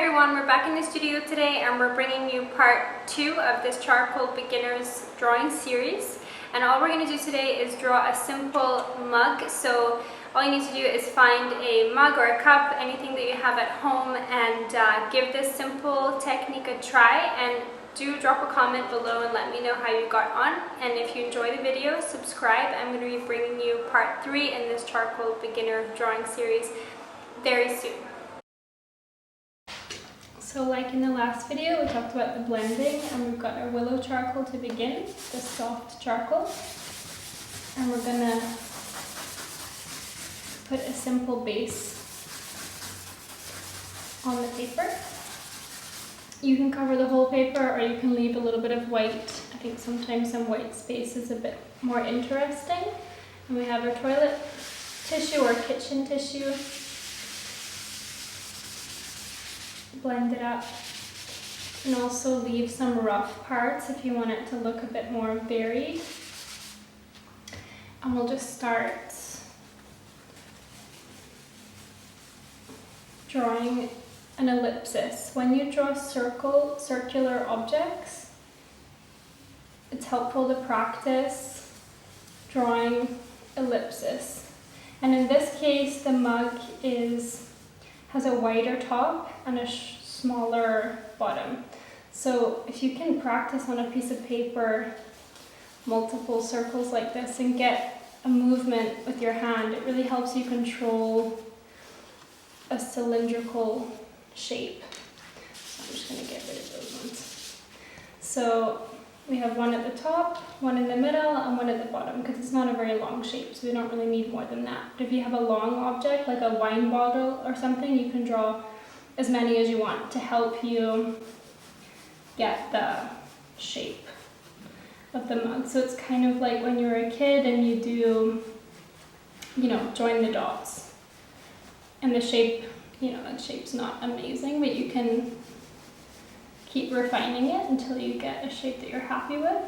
everyone, we're back in the studio today and we're bringing you part 2 of this charcoal beginners drawing series. And all we're going to do today is draw a simple mug. So all you need to do is find a mug or a cup, anything that you have at home, and give this simple technique a try. And do drop a comment below and let me know how you got on. And if you enjoy the video, subscribe. I'm going to be bringing you part 3 in this charcoal beginner drawing series very soon. So like in the last video, we talked about the blending, and we've got our willow charcoal to begin, the soft charcoal. And we're gonna put a simple base on the paper. You can cover the whole paper or you can leave a little bit of white. I think sometimes some white space is a bit more interesting. And we have our toilet tissue or kitchen tissue. Blend it up, and also leave some rough parts if you want it to look a bit more varied. And we'll just start drawing an ellipsis. When you draw circular objects, it's helpful to practice drawing ellipses. And in this case, the mug has a wider top and a smaller bottom. So if you can practice on a piece of paper multiple circles like this and get a movement with your hand, it really helps you control a cylindrical shape. So I'm just going to get rid of those ones. So we have one at the top, one in the middle, and one at the bottom, because it's not a very long shape, so we don't really need more than that. But if you have a long object, like a wine bottle or something, you can draw as many as you want to help you get the shape of the mug. So it's kind of like when you were a kid and you do, join the dots. And the shape, that shape's not amazing, but you can keep refining it until you get a shape that you're happy with.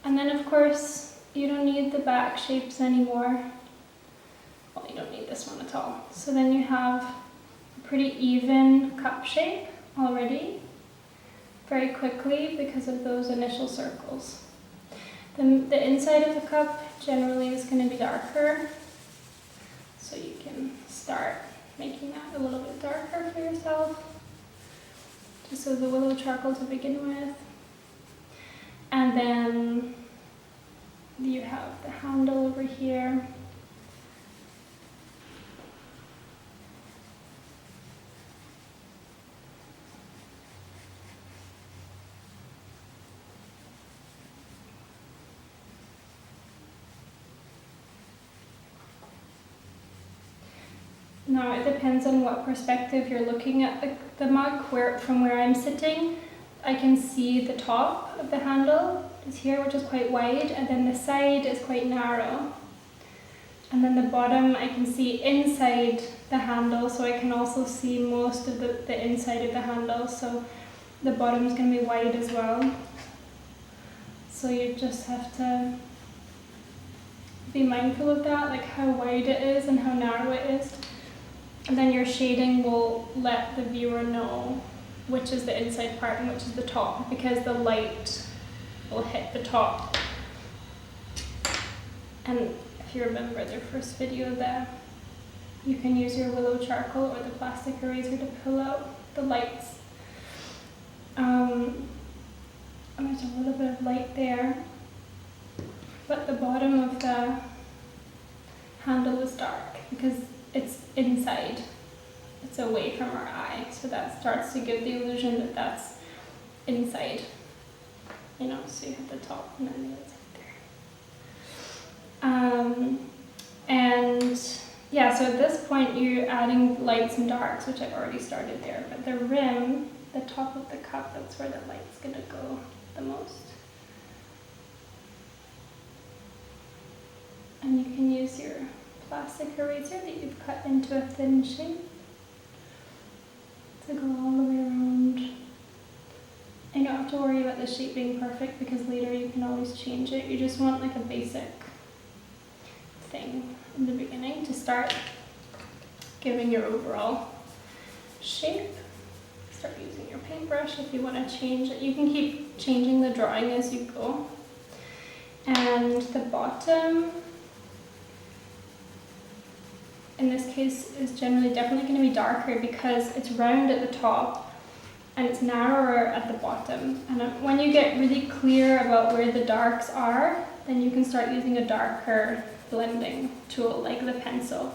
And then of course, you don't need the back shapes anymore. Well, you don't need this one at all. So then you have a pretty even cup shape already, very quickly because of those initial circles. The inside of the cup generally is going to be darker, so you can start making that a little bit darker for yourself. Just as the willow charcoal to begin with. And then you have the handle over here. Now it depends on what perspective you're looking at the mug. From where I'm sitting, I can see the top of the handle is here, which is quite wide, and then the side is quite narrow. And then the bottom I can see inside the handle, so I can also see most of the inside of the handle, so the bottom is going to be wide as well. So you just have to be mindful of that, like how wide it is and how narrow it is. And then your shading will let the viewer know which is the inside part and which is the top, because the light will hit the top. And if you remember the first video there, you can use your willow charcoal or the plastic eraser to pull out the lights. And there's a little bit of light there, but the bottom of the handle is dark because it's inside, it's away from our eye, so that starts to give the illusion that that's inside, so you have the top and then the outside there. And yeah, so at this point you're adding lights and darks, which I've already started there, but the rim, the top of the cup, that's where the light's gonna go the most. And you can use your plastic eraser that you've cut into a thin shape to go all the way around. And you don't have to worry about the shape being perfect because later you can always change it. You just want like a basic thing in the beginning to start giving your overall shape. paintbrush if you want to change it. You can keep changing the drawing as you go. And the bottom, in this case, is generally definitely going to be darker because it's round at the top and it's narrower at the bottom. And when you get really clear about where the darks are, then you can start using a darker blending tool like the pencil.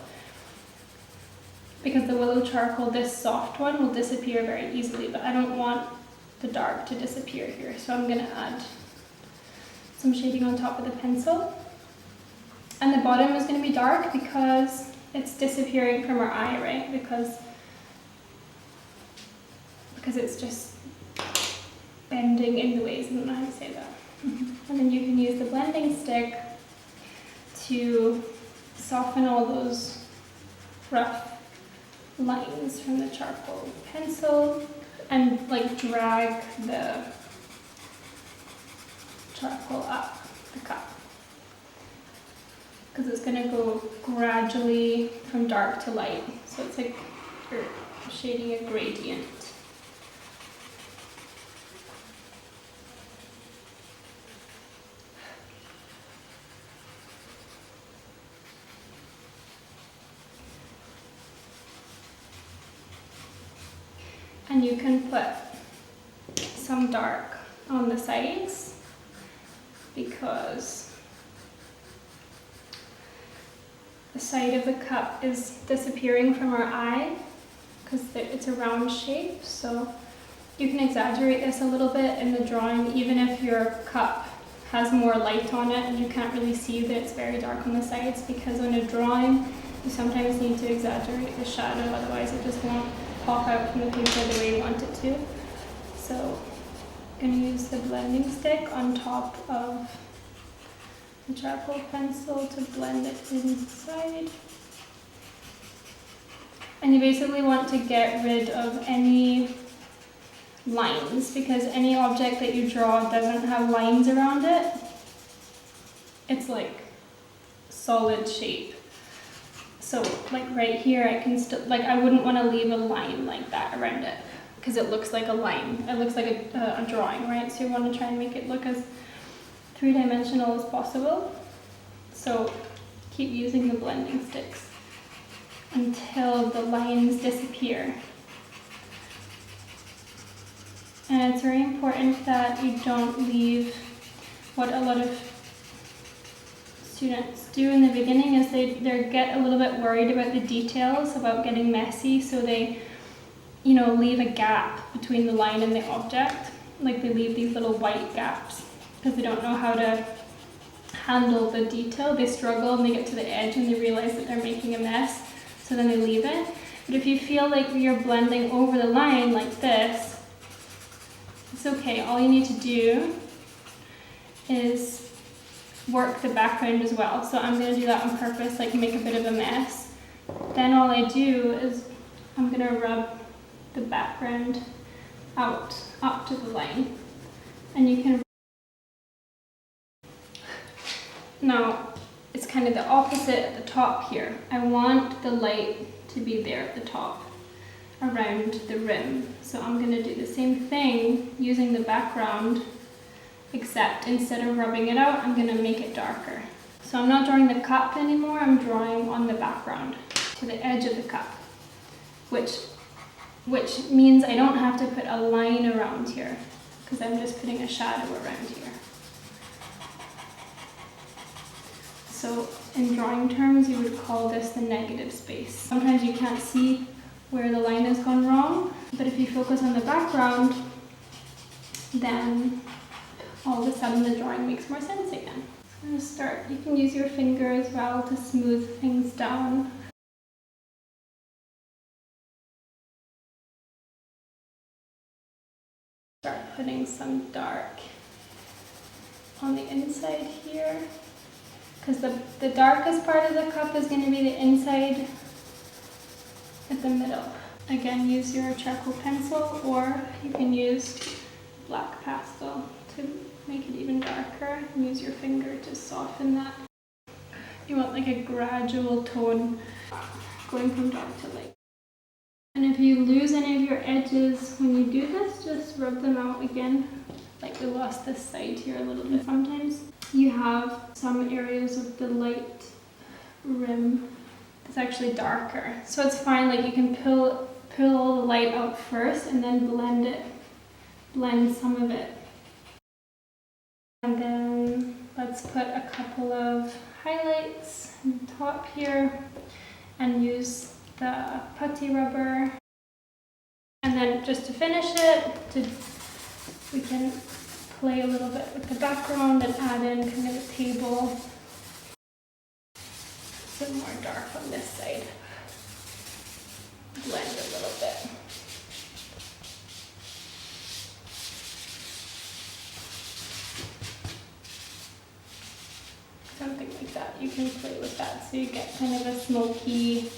Because the willow charcoal, this soft one, will disappear very easily, but I don't want the dark to disappear here, so I'm going to add some shading on top of the pencil. And the bottom is going to be dark because it's disappearing from our eye, right? Because it's just bending in the ways, I don't know how to say that. And then you can use the blending stick to soften all those rough lines from the charcoal pencil and like drag the charcoal up the cup, because it's going to go gradually from dark to light, so it's like you're shading a gradient. And you can put some dark on the sides because the side of the cup is disappearing from our eye because it's a round shape. So you can exaggerate this a little bit in the drawing, even if your cup has more light on it and you can't really see that it's very dark on the sides, because on a drawing you sometimes need to exaggerate the shadow, otherwise it just won't pop out from the paper the way you want it to. So I'm going to use the blending stick on top of the charcoal pencil to blend it inside. And you basically want to get rid of any lines, because any object that you draw doesn't have lines around it. It's like solid shape. So like right here, I can still, like I wouldn't want to leave a line like that around it because it looks like a line. It looks like a drawing, right? So you want to try and make it look as three-dimensional as possible. So keep using the blending sticks until the lines disappear. And it's very important that you don't leave what a lot of students do in the beginning is they get a little bit worried about the details, about getting messy, so they, you know, leave a gap between the line and the object. Like they leave these little white gaps because they don't know how to handle the detail. They struggle and they get to the edge and they realize that they're making a mess, so then they leave it. But if you feel like you're blending over the line like this, it's okay. All you need to do is work the background as well. So I'm going to do that on purpose, like make a bit of a mess. Then all I do is I'm going to rub the background out up to the line. And you can, now it's kind of the opposite at the top here. I want the light to be there at the top around the rim. So I'm going to do the same thing using the background, except instead of rubbing it out, I'm going to make it darker. So I'm not drawing the cup anymore, I'm drawing on the background to the edge of the cup, which means I don't have to put a line around here because I'm just putting a shadow around here. So in drawing terms, you would call this the negative space. Sometimes you can't see where the line has gone wrong, but if you focus on the background, then all of a sudden the drawing makes more sense again. So I'm going to start, you can use your finger as well to smooth things down. Start putting some dark on the inside here, because the darkest part of the cup is going to be the inside at the middle. Again, use your charcoal pencil, or you can use black pastel to make it even darker, and use your finger to soften that. You want like a gradual tone going from dark to light. And if you lose any of your edges when you do this, just rub them out again. Like we lost this side here a little bit. Sometimes you have some areas of the light rim that's actually darker. So it's fine, like you can pull all the light out first and then blend some of it. And then let's put a couple of highlights on top here and use the putty rubber. And then just to finish it, we can play a little bit with the background and add in kind of a table. A bit more dark on this side. Blend a little bit. Something like that. You can play with that so you get kind of a smoky